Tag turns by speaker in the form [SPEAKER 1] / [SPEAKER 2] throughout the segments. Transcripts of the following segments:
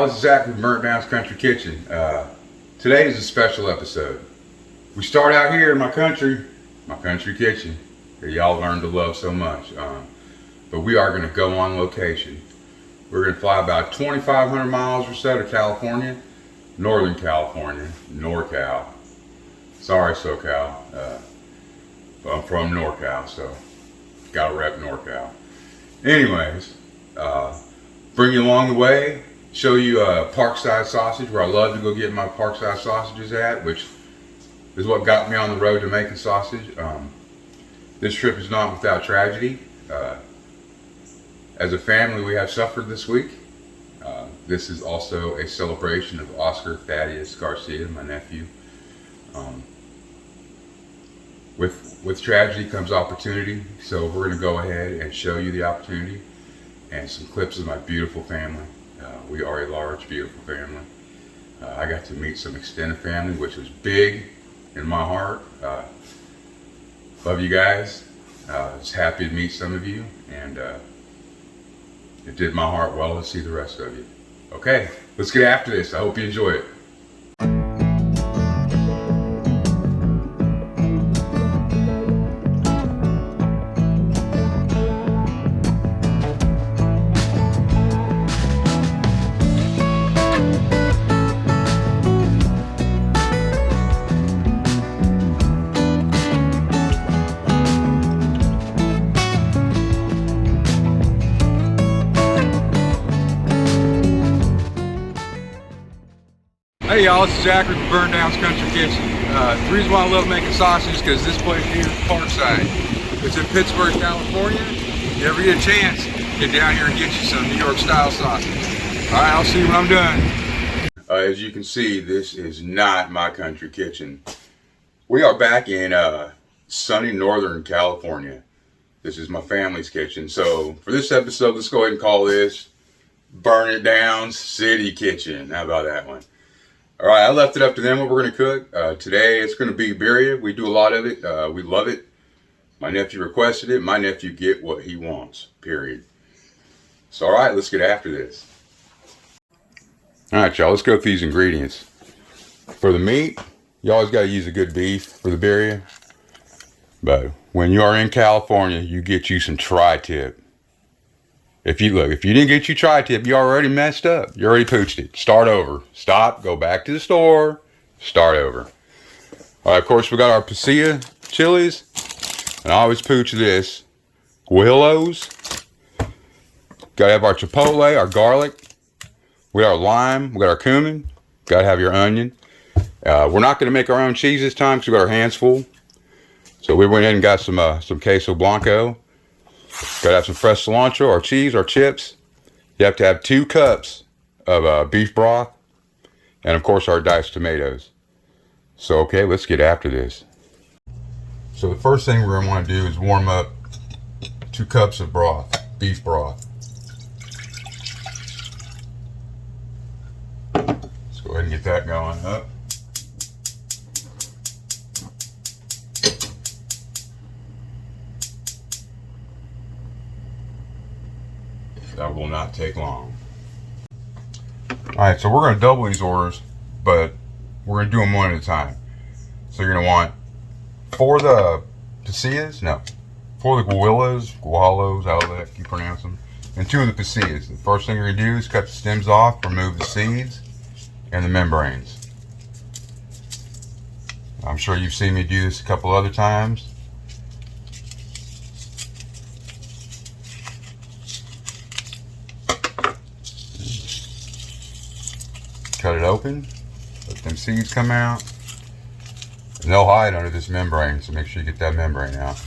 [SPEAKER 1] y'all, this is Zach with Burnt Down's Country Kitchen. Today is a special episode. We start out here in my country kitchen that y'all learned to love so much. But we are going to go on location. We're going to fly about 2,500 miles or so to California, Northern California, NorCal. Sorry, SoCal, but I'm from NorCal, so gotta rep NorCal. Anyways, bring you along the way. Show you a Parkside sausage, where I love to go get my Parkside sausages at, which is what got me on the road to making sausage. This trip is not without tragedy. As a family, we have suffered this week. This is also a celebration of Oscar Thaddeus Garcia, my nephew. With tragedy comes opportunity, so we're going to go ahead and show you the opportunity and some clips of my beautiful family. We are a large, beautiful family. I got to meet some extended family, which was big in my heart. Love you guys. I was happy to meet some of you, and it did my heart well to see the rest of you. Okay, let's get after this. I hope you enjoy it. Hey y'all, this is Zach with Burnt Down's Country Kitchen. The reason why I love making sausage is because this place here is Parkside. It's in Pittsburgh, California. If you ever get a chance, get down here and get you some New York style sausage. Alright, I'll see you when I'm done. As you can see, this is not my country kitchen. We are back in sunny Northern California. This is my family's kitchen. So for this episode, let's go ahead and call this Burn It Down's City Kitchen. How about that one? Alright, I left it up to them what we're going to cook. Today it's going to be birria. We do a lot of it. We love it. My nephew requested it. My nephew get what he wants, period. So alright, let's get after this. Alright y'all, let's go through these ingredients. For the meat, you always got to use a good beef for the birria. But when you are in California, you get you some tri-tip. If you didn't get you tri-tip, you already messed up. You already pooched it. Start over. Stop. Go back to the store. Start over. All right, of course, we got our pasilla chilies. And I always pooch this. Guajillos. Got to have our chipotle, our garlic. We got our lime. We got our cumin. Got to have your onion. We're not going to make our own cheese this time because we got our hands full. So we went in and got some queso blanco. Gotta have some fresh cilantro, or cheese, or chips. You have to have 2 cups of beef broth. And of course our diced tomatoes. So okay, let's get after this. So the first thing we're going to want to do is warm up 2 cups of broth, beef broth. Let's go ahead and get that going up. That will not take long. Alright, so we're going to double these orders, but we're going to do them one at a time. So you're going to want 4 of the pasillas, 4 of the guajillos, however you pronounce them, and 2 of the pasillas. The first thing you're going to do is cut the stems off, remove the seeds and the membranes. I'm sure you've seen me do this a couple other times. Cut it open, let them seeds come out, and they'll hide under this membrane, so make sure you get that membrane out.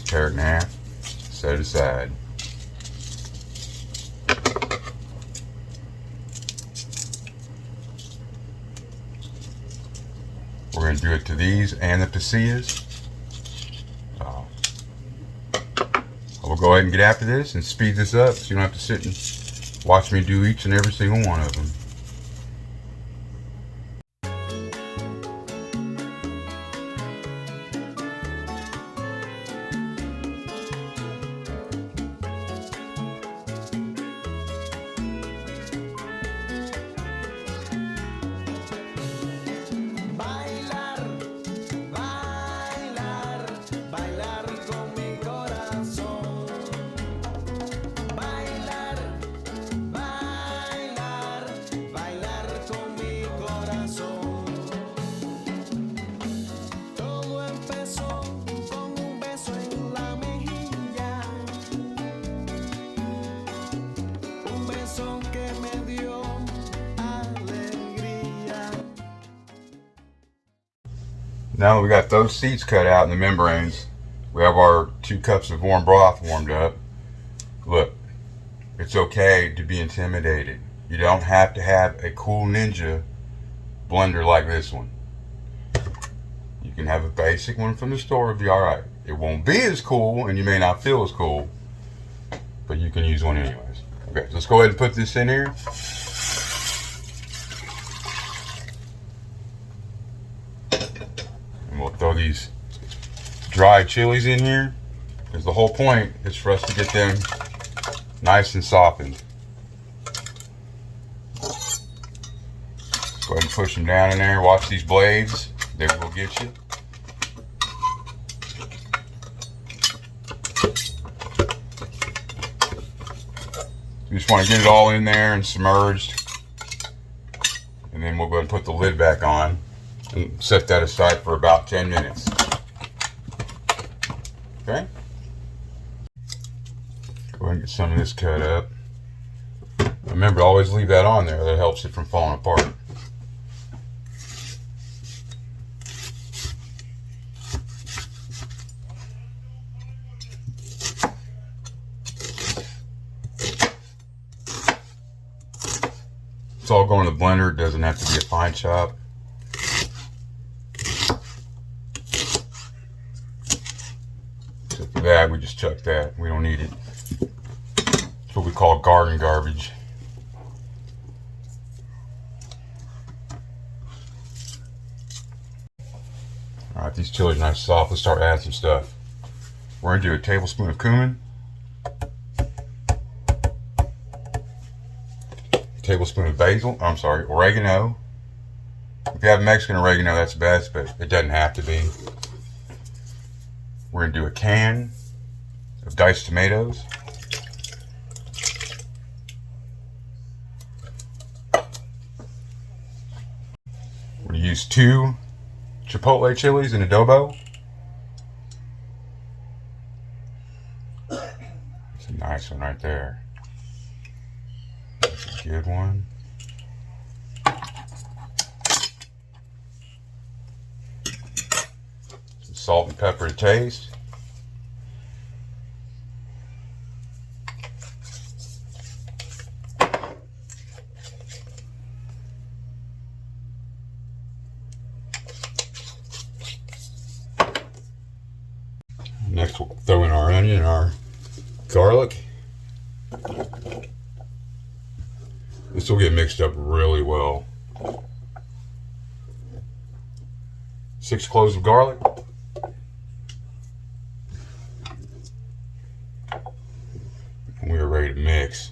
[SPEAKER 1] Tear it in half, set it aside. We're going to do it to these and the pasillas. We'll go ahead and get after this and speed this up so you don't have to sit and watch me do each and every single one of them. Now that we got those seats cut out and the membranes, we have our 2 cups of warm broth warmed up. Look, it's okay to be intimidated. You don't have to have a cool ninja blender like this one. You can have a basic one from the store, it'll be alright. It won't be as cool and you may not feel as cool, but you can use one anyways. Okay, so let's go ahead and put this in here. And we'll throw these dried chilies in here, because the whole point is for us to get them nice and softened. Go ahead and push them down in there. Watch these blades, they will get you. You just want to get it all in there and submerged, and then we'll go ahead and put the lid back on and set that aside for about 10 minutes. Okay? Go ahead and get some of this cut up. Remember, always leave that on there. That helps it from falling apart. It's all going in the blender. It doesn't have to be a fine chop. So for that, we just chuck that. We don't need it. It's what we call garden garbage. Alright, these chilies are nice and soft. Let's start adding some stuff. We're going to do a tablespoon of cumin, tablespoon of oregano. If you have Mexican oregano, that's best, but it doesn't have to be. We're going to do a can of diced tomatoes. We're going to use 2 chipotle chilies in adobo. That's a nice one right there. That's a good one. Some salt and pepper to taste. Next we'll throw in our onion and our garlic. This will get mixed up really well. 6 cloves of garlic. And we are ready to mix.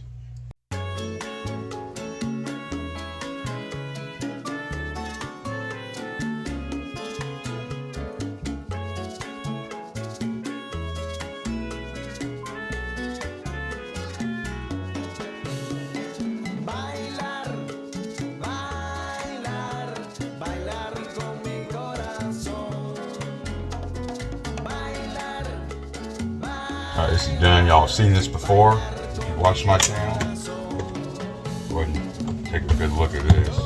[SPEAKER 1] Alright, this is done. Y'all have seen this before. If you watch my channel, go ahead and take a good look at this.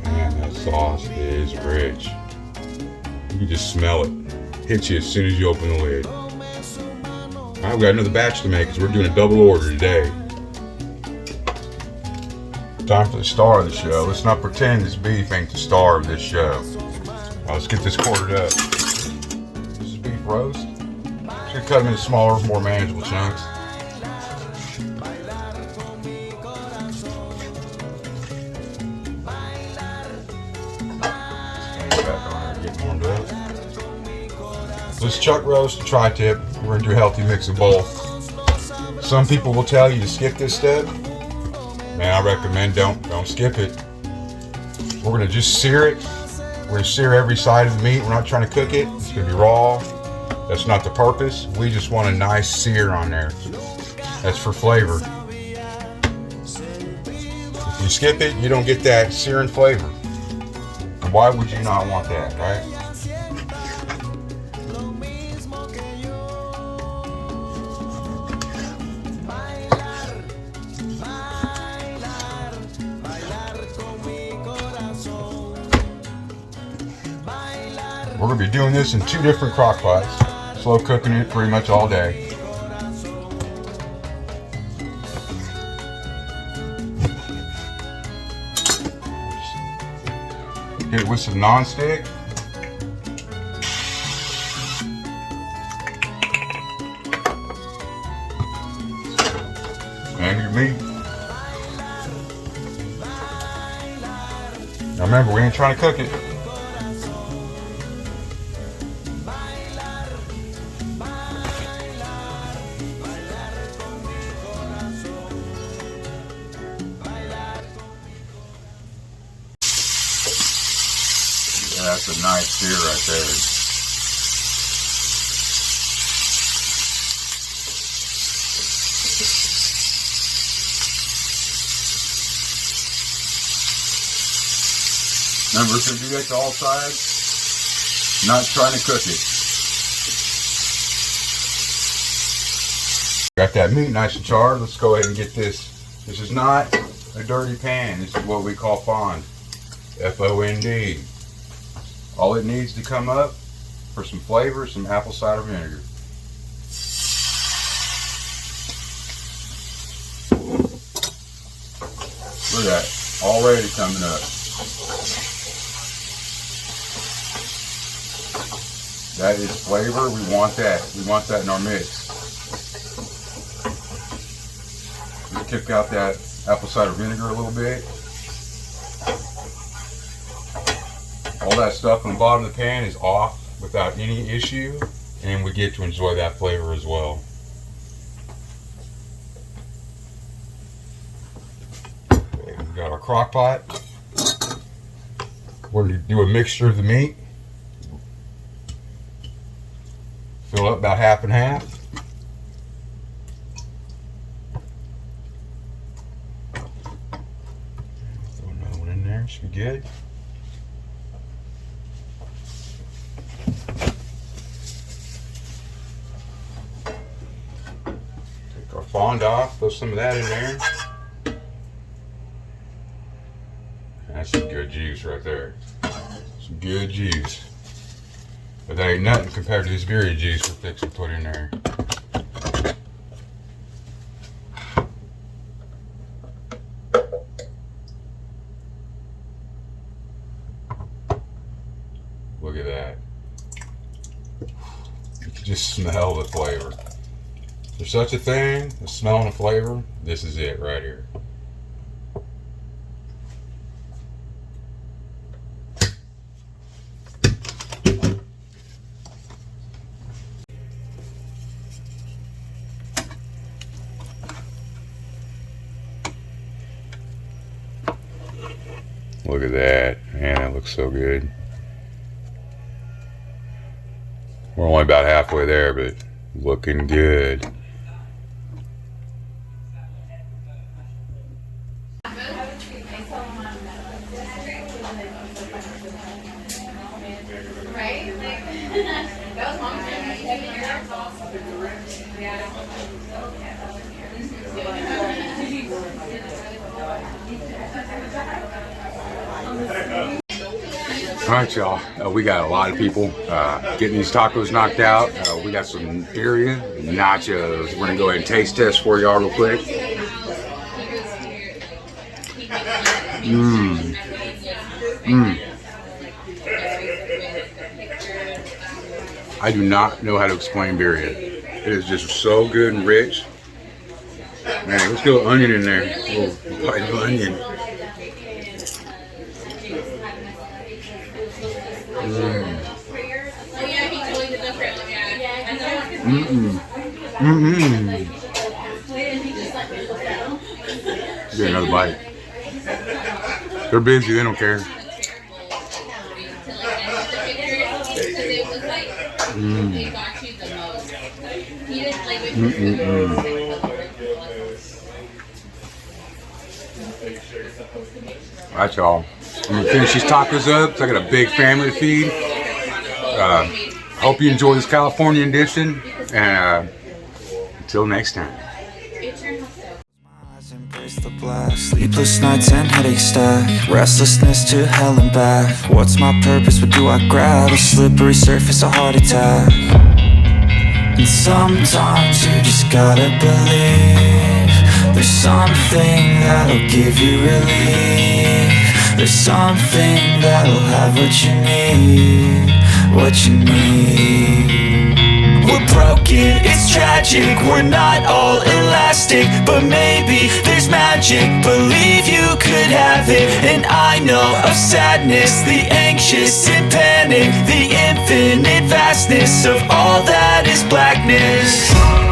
[SPEAKER 1] Man, that sauce is rich. You can just smell it. Hits you as soon as you open the lid. Alright, we got another batch to make because we're doing a double order today. Time for the star of the show. Let's not pretend this beef ain't the star of this show. Now let's get this quartered up. This is beef roast. Just gonna cut them into smaller, more manageable chunks. Back on there, get warmed up. This chuck roast, tri-tip. We're gonna do a healthy mix of both. Some people will tell you to skip this step. Man, I recommend don't skip it. We're gonna just sear it. We're gonna sear every side of the meat. We're not trying to cook it. It's gonna be raw. That's not the purpose. We just want a nice sear on there. That's for flavor. If you skip it, you don't get that searing flavor. And why would you not want that, right? We're gonna be doing this in 2 different crock pots. Slow cooking it pretty much all day. Hit it with some non-stick. And your meat. Now remember, we ain't trying to cook it. Yeah, that's a nice sear right there. Remember to do that to all sides, not trying to cook it. Got that meat nice and charred. Let's go ahead and get this. This is not a dirty pan. This is what we call fond. F-O-N-D. All it needs to come up for some flavor, some apple cider vinegar. Look at that, already coming up. That is flavor. We want that. We want that in our mix. We kick out that apple cider vinegar a little bit. All that stuff on the bottom of the pan is off without any issue, and we get to enjoy that flavor as well. Okay, we got our crock pot. We're going to do a mixture of the meat. Fill up about half and half. Throw another one in there, should be good. Take our fond off, throw some of that in there. That's some good juice right there. Some good juice. But that ain't nothing compared to this Birria juice we're fixing to put in there. Look at that. You can just smell the flavor. If there's such a thing, the smell and the flavor, this is it right here. Look at that. Man, that looks so good. We're only about halfway there, but looking good. Alright, y'all, we got a lot of people getting these tacos knocked out. We got some Birria nachos. We're gonna go ahead and taste test for y'all real quick. I do not know how to explain Birria. It is just so good and rich. Man, let's go onion in there. A little bite of onion. Get another bite. They're busy, they don't care. Alright, y'all. I'm gonna finish these tacos up. So I got a big family to feed. Hope you enjoy this California edition. And until next time.
[SPEAKER 2] Blast. Sleepless nights and headaches stack, restlessness to hell and back. What's my purpose, what do I grab? A slippery surface, a heart attack. And sometimes you just gotta believe there's something that'll give you relief. There's something that'll have what you need, what you need. We're broken, it's tragic, we're not all elastic, but maybe there's magic, believe you could have it. And I know of sadness, the anxious and panic, the infinite vastness of all that is blackness.